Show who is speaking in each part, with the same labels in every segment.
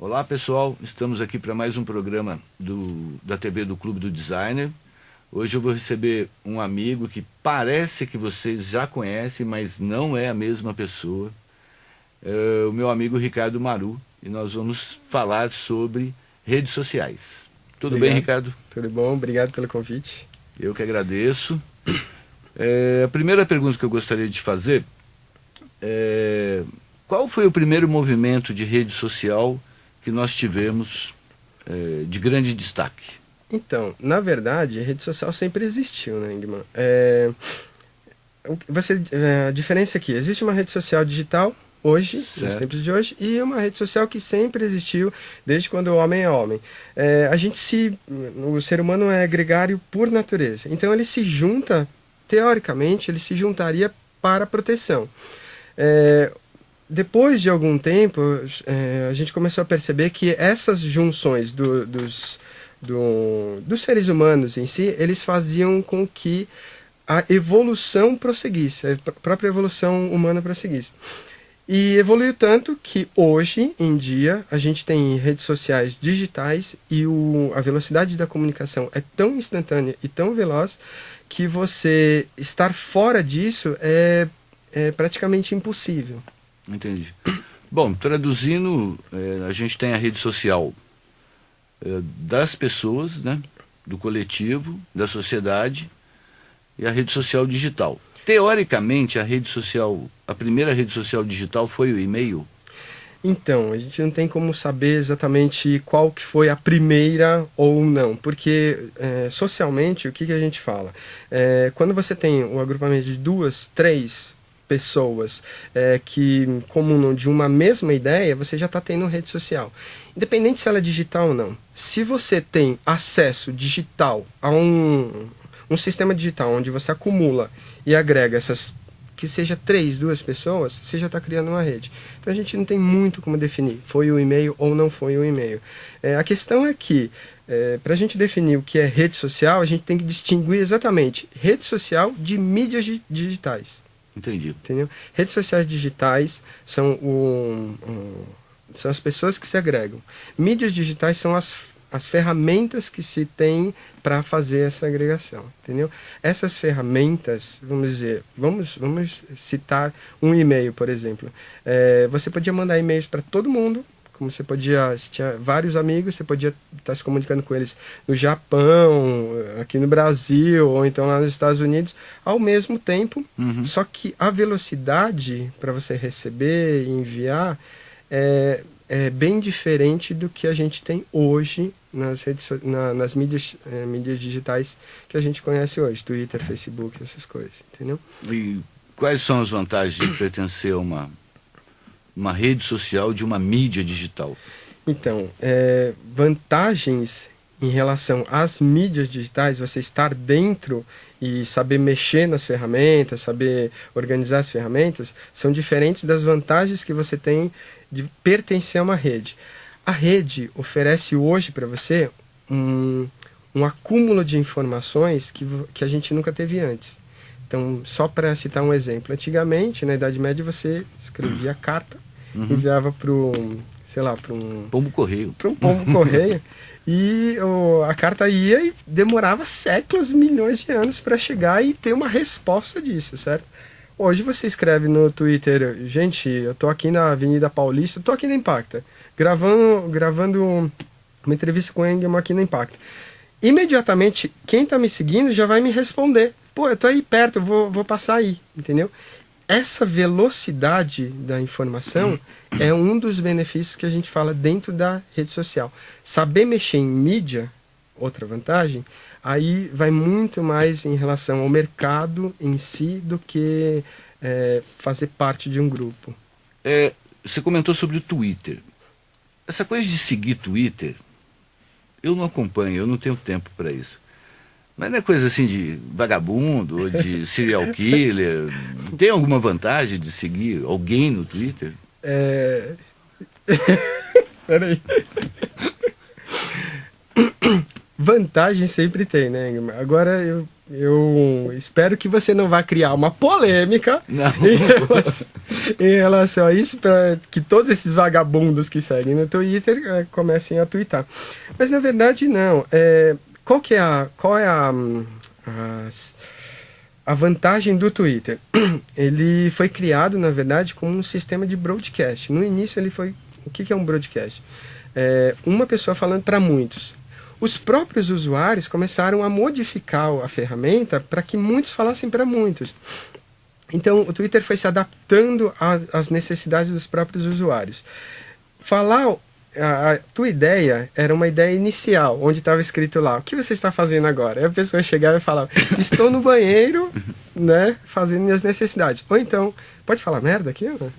Speaker 1: Olá pessoal, estamos aqui para mais um programa da TV do Clube do Designer. Hoje eu vou receber um amigo que parece que vocês já conhecem, mas não é a mesma pessoa. É o meu amigo Ricardo Maru, e nós vamos falar sobre redes sociais. Tudo bem, Ricardo?
Speaker 2: Tudo bom, obrigado pelo convite.
Speaker 1: Eu que agradeço. A primeira pergunta que eu gostaria de fazer é: qual foi o primeiro movimento de rede social que nós tivemos de grande destaque?
Speaker 2: Então, na verdade, a rede social sempre existiu, né, Ingman? A diferença aqui, existe uma rede social digital hoje,
Speaker 1: Certo.
Speaker 2: nos tempos de hoje, e uma rede social que sempre existiu, desde quando o homem é homem. O ser humano é gregário por natureza, então ele se junta, teoricamente, ele se juntaria para proteção. Depois de algum tempo, a gente começou a perceber que essas junções dos seres humanos em si, eles faziam com que a evolução prosseguisse, a própria evolução humana prosseguisse. E evoluiu tanto que hoje em dia a gente tem redes sociais digitais e a velocidade da comunicação é tão instantânea e tão veloz que você estar fora disso é praticamente impossível.
Speaker 1: Entendi. Bom, traduzindo, a gente tem a rede social das pessoas, né, do coletivo, da sociedade, e a rede social digital. Teoricamente, a primeira rede social digital foi o e-mail?
Speaker 2: Então, a gente não tem como saber exatamente qual que foi a primeira ou não, porque socialmente, o que a gente fala? Quando você tem o agrupamento de 2, 3 pessoas que comunam de uma mesma ideia, você já está tendo rede social. Independente se ela é digital ou não. Se você tem acesso digital a um sistema digital onde você acumula e agrega essas, que seja 3, 2 pessoas, você já está criando uma rede. Então a gente não tem muito como definir, foi o e-mail ou não foi o e-mail. A questão é que, para a gente definir o que é rede social, a gente tem que distinguir exatamente rede social de mídias digitais.
Speaker 1: Entendi.
Speaker 2: Entendeu? Redes sociais digitais são são as pessoas que se agregam. Mídias digitais são as ferramentas que se tem para fazer essa agregação, entendeu? Essas ferramentas, vamos dizer, vamos citar um e-mail, por exemplo. Você podia mandar e-mails para todo mundo, como você podia, se tinha vários amigos, você podia estar se comunicando com eles no Japão, aqui no Brasil, ou então lá nos Estados Unidos, ao mesmo tempo.
Speaker 1: Uhum.
Speaker 2: Só que a velocidade para você receber e enviar é bem diferente do que a gente tem hoje nas mídias digitais que a gente conhece hoje, Twitter, Facebook, essas coisas, entendeu?
Speaker 1: E quais são as vantagens de pertencer a uma rede social de uma mídia digital?
Speaker 2: Então, vantagens em relação às mídias digitais, você estar dentro e saber mexer nas ferramentas, saber organizar as ferramentas, são diferentes das vantagens que você tem de pertencer a uma rede. A rede oferece hoje para você um acúmulo de informações que a gente nunca teve antes. Então, só para citar um exemplo, antigamente, na Idade Média, você escrevia carta, enviava para um
Speaker 1: pombo correio.
Speaker 2: Para um pombo correio. E a carta ia e demorava séculos, milhões de anos para chegar e ter uma resposta disso, certo? Hoje você escreve no Twitter: gente, eu tô aqui na Avenida Paulista, eu tô aqui na Impacta, gravando uma entrevista com o Engman aqui na Impacta. Imediatamente, quem tá me seguindo já vai me responder: pô, eu tô aí perto, eu vou passar aí, entendeu? Essa velocidade da informação é um dos benefícios que a gente fala dentro da rede social. Saber mexer em mídia, outra vantagem, aí vai muito mais em relação ao mercado em si do que fazer parte de um grupo.
Speaker 1: Você comentou sobre o Twitter. Essa coisa de seguir Twitter, eu não acompanho, eu não tenho tempo para isso. Mas não é coisa assim de vagabundo ou de serial killer? Tem alguma vantagem de seguir alguém no Twitter?
Speaker 2: Peraí. Vantagem sempre tem, né? Agora, eu espero que você não vá criar uma polêmica
Speaker 1: Não.
Speaker 2: em relação a isso, para que todos esses vagabundos que seguem no Twitter comecem a twittar. Mas na verdade não. Qual é a vantagem do Twitter? Ele foi criado, na verdade, como um sistema de broadcast. No início ele foi... O que é um broadcast? Uma pessoa falando para muitos. Os próprios usuários começaram a modificar a ferramenta para que muitos falassem para muitos. Então, o Twitter foi se adaptando às necessidades dos próprios usuários. A tua ideia era uma ideia inicial, onde estava escrito lá, o que você está fazendo agora? Aí a pessoa chegava e falava, estou no banheiro, né, fazendo minhas necessidades. Ou então, pode falar merda aqui? Né?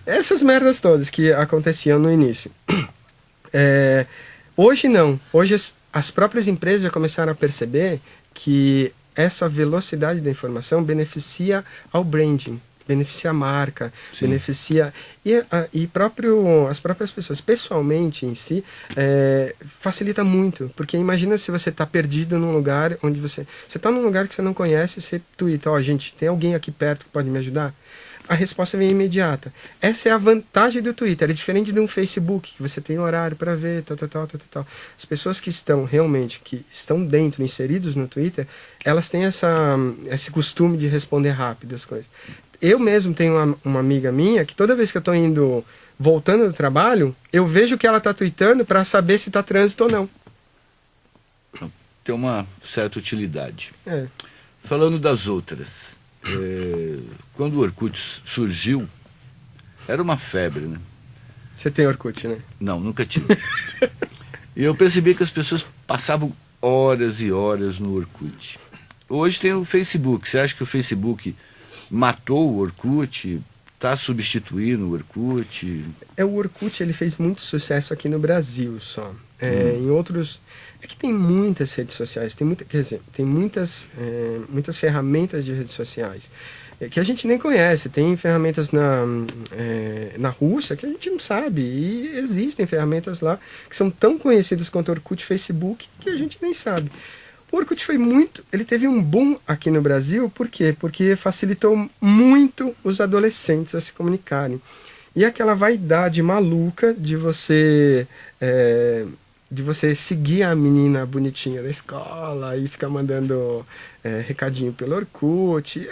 Speaker 2: Essas merdas todas que aconteciam no início. Hoje não. Hoje as próprias empresas já começaram a perceber que essa velocidade da informação beneficia ao branding, beneficia a marca, sim, beneficia as próprias pessoas, pessoalmente em si, facilita muito, porque imagina se você está perdido num lugar onde você está num lugar que você não conhece, você tuita, gente, tem alguém aqui perto que pode me ajudar? A resposta vem imediata. Essa é a vantagem do Twitter. É diferente de um Facebook, que você tem horário para ver, tal. As pessoas que estão realmente, que estão dentro, inseridos no Twitter, elas têm esse costume de responder rápido as coisas. Eu mesmo tenho uma amiga minha que toda vez que eu estou voltando do trabalho, eu vejo que ela está tweetando para saber se está trânsito ou não.
Speaker 1: Tem uma certa utilidade. Falando das outras... quando o Orkut surgiu, era uma febre, né?
Speaker 2: Você tem Orkut, né?
Speaker 1: Não, nunca tive. E eu percebi que as pessoas passavam horas e horas no Orkut. Hoje tem o Facebook. Você acha que o Facebook matou o Orkut? Está substituindo o Orkut?
Speaker 2: O Orkut ele fez muito sucesso aqui no Brasil só. Em outros... É que tem muitas redes sociais, tem muitas ferramentas de redes sociais que a gente nem conhece. Tem ferramentas na Rússia que a gente não sabe, e existem ferramentas lá que são tão conhecidas quanto o Orkut e Facebook que a gente nem sabe. O Orkut ele teve um boom aqui no Brasil, por quê? Porque facilitou muito os adolescentes a se comunicarem. E aquela vaidade maluca de você seguir a menina bonitinha da escola e ficar mandando recadinho pelo Orkut.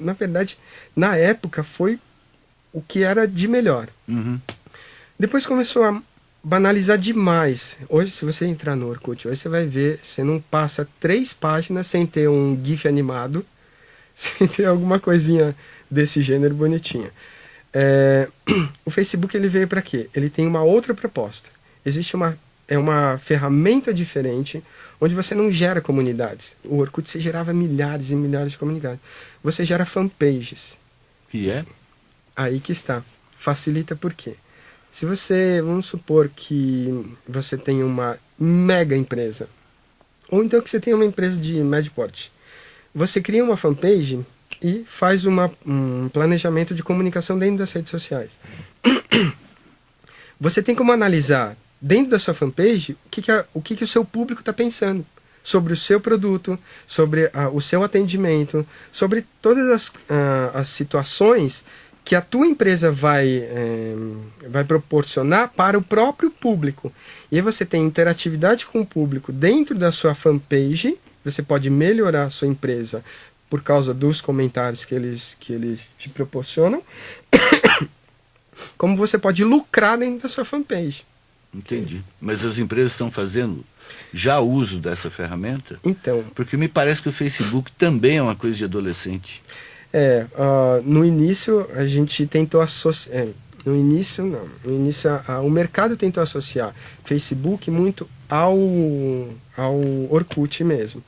Speaker 2: Na verdade, na época, foi o que era de melhor.
Speaker 1: Uhum.
Speaker 2: Depois começou a banalizar demais. Hoje, se você entrar no Orkut, hoje você vai ver, você não passa 3 páginas sem ter um GIF animado, sem ter alguma coisinha desse gênero bonitinha. O Facebook ele veio para quê? Ele tem uma outra proposta. Existe uma ferramenta diferente, onde você não gera comunidades. O Orkut você gerava milhares e milhares de comunidades. Você gera fanpages.
Speaker 1: E é?
Speaker 2: Aí que está. Facilita por quê? Se você, vamos supor que você tem uma mega empresa, ou então que você tem uma empresa de médio porte, você cria uma fanpage e faz um planejamento de comunicação dentro das redes sociais. Você tem como analisar dentro da sua fanpage o que o seu público está pensando sobre o seu produto, sobre o seu atendimento, sobre todas as situações que a tua empresa vai proporcionar para o próprio público. E aí você tem interatividade com o público dentro da sua fanpage. Você pode melhorar a sua empresa por causa dos comentários que eles te proporcionam, como você pode lucrar dentro da sua fanpage.
Speaker 1: Entendi. Mas as empresas estão fazendo já uso dessa ferramenta?
Speaker 2: Então...
Speaker 1: Porque me parece que o Facebook também é uma coisa de adolescente.
Speaker 2: No início a gente tentou associar... No início, não. No início o mercado tentou associar Facebook muito ao Orkut mesmo.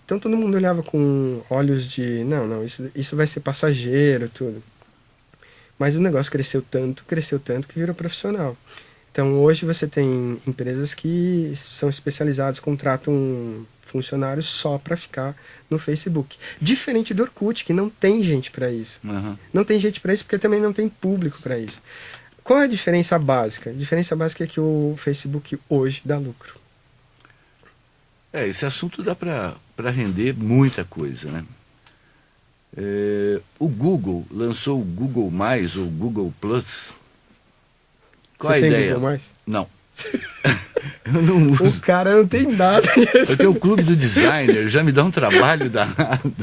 Speaker 2: Então todo mundo olhava com olhos de... Não, isso vai ser passageiro, tudo. Mas o negócio cresceu tanto que virou profissional. Então hoje você tem empresas que são especializadas, contratam funcionários só para ficar no Facebook. Diferente do Orkut, que não tem gente para isso.
Speaker 1: Uhum.
Speaker 2: Não tem gente para isso porque também não tem público para isso. Qual é a diferença básica? A diferença básica é que o Facebook hoje dá lucro.
Speaker 1: Esse assunto dá para render muita coisa, né? O Google lançou o Google Mais ou Google Plus. Qual
Speaker 2: Você
Speaker 1: a
Speaker 2: tem
Speaker 1: ideia?
Speaker 2: Google Mais?
Speaker 1: Não. Eu não uso.
Speaker 2: O cara não tem nada.
Speaker 1: Eu tenho o Clube do Designer, já me dá um trabalho danado.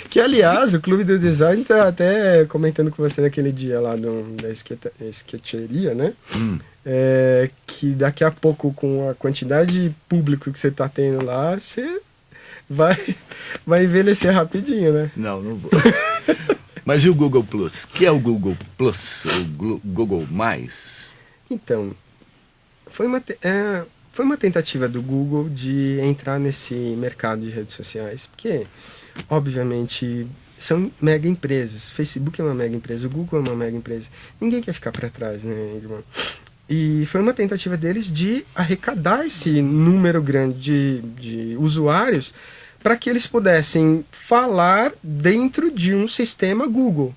Speaker 2: Que, aliás, o Clube do Design tá até comentando com você naquele dia lá da esqueteria, né? Que daqui a pouco, com a quantidade de público que você tá tendo lá, você vai envelhecer rapidinho, né?
Speaker 1: Não vou. Mas e o Google Plus? Que é o Google Plus? O Google Mais?
Speaker 2: Então, foi uma tentativa do Google de entrar nesse mercado de redes sociais, porque, obviamente, são mega empresas. Facebook é uma mega empresa, o Google é uma mega empresa. Ninguém quer ficar para trás, né, irmão? E foi uma tentativa deles de arrecadar esse número grande de usuários para que eles pudessem falar dentro de um sistema Google.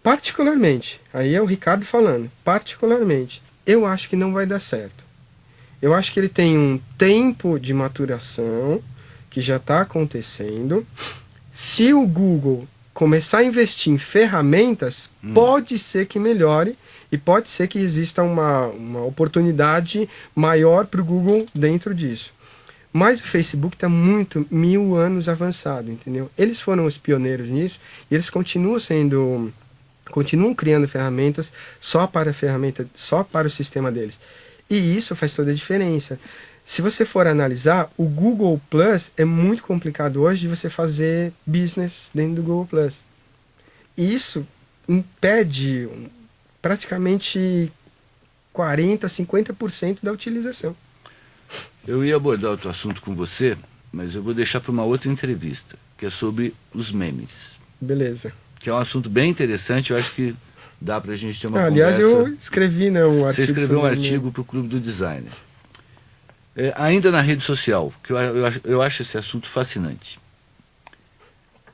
Speaker 2: Particularmente, aí é o Ricardo falando, particularmente, eu acho que não vai dar certo. Eu acho que ele tem um tempo de maturação que já está acontecendo. Se o Google começar a investir em ferramentas, pode ser que melhore e pode ser que exista uma oportunidade maior para o Google dentro disso. Mas o Facebook está 1000 anos avançado, entendeu? Eles foram os pioneiros nisso e eles continuam criando ferramentas só para o sistema deles. E isso faz toda a diferença. Se você for analisar, o Google Plus é muito complicado hoje de você fazer business dentro do Google Plus. E isso impede praticamente 40%, 50% da utilização.
Speaker 1: Eu ia abordar outro assunto com você, mas eu vou deixar para uma outra entrevista, que é sobre os memes.
Speaker 2: Beleza.
Speaker 1: Que é um assunto bem interessante, eu acho que dá para a gente ter uma
Speaker 2: aliás,
Speaker 1: conversa.
Speaker 2: eu escrevi, né, um artigo.
Speaker 1: Você escreveu um artigo para o Clube do Designer. Ainda na rede social, que eu acho esse assunto fascinante.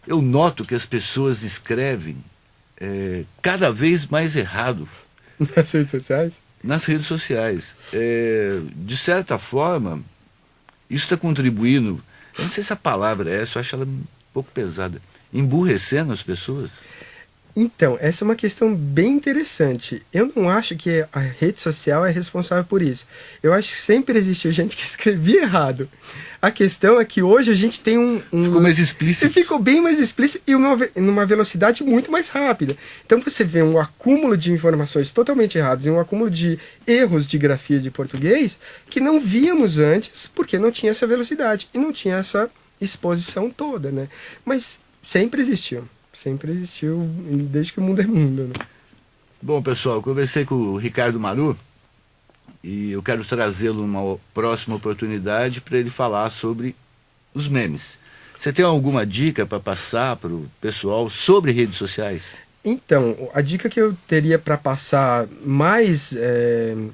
Speaker 1: Eu noto que as pessoas escrevem cada vez mais errado.
Speaker 2: Nas redes sociais?
Speaker 1: Nas redes sociais. De certa forma, isso está contribuindo, eu não sei se a palavra é essa, eu acho ela um pouco pesada, emburrecendo as pessoas.
Speaker 2: Então, essa é uma questão bem interessante. Eu não acho que a rede social é responsável por isso. Eu acho que sempre existiu gente que escrevia errado. A questão é que hoje a gente tem
Speaker 1: Ficou mais explícito.
Speaker 2: Ficou bem mais explícito e numa velocidade muito mais rápida. Então você vê um acúmulo de informações totalmente erradas e um acúmulo de erros de grafia de português que não víamos antes porque não tinha essa velocidade e não tinha essa exposição toda, né? Mas sempre existiu, desde que o mundo é mundo, né?
Speaker 1: Bom, pessoal, eu conversei com o Ricardo Maru e eu quero trazê-lo numa próxima oportunidade para ele falar sobre os memes. Você tem alguma dica para passar para o pessoal sobre redes sociais?
Speaker 2: Então, a dica que eu teria para passar mais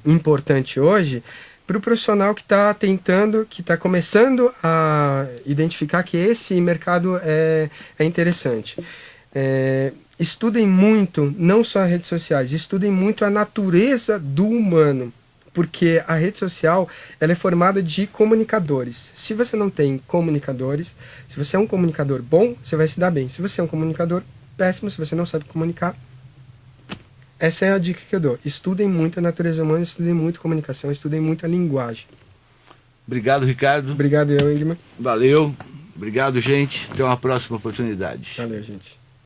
Speaker 2: importante hoje, para o profissional que está que está começando a identificar que esse mercado é interessante. Estudem muito, não só as redes sociais, estudem muito a natureza do humano, porque a rede social ela é formada de comunicadores. Se você não tem comunicadores, se você é um comunicador bom, você vai se dar bem. Se você é um comunicador péssimo, se você não sabe comunicar, essa é a dica que eu dou. Estudem muito a natureza humana, estudem muito comunicação, estudem muito a linguagem.
Speaker 1: Obrigado, Ricardo.
Speaker 2: Obrigado, Ingmar.
Speaker 1: Valeu. Obrigado, gente. Até uma próxima oportunidade.
Speaker 2: Valeu, gente.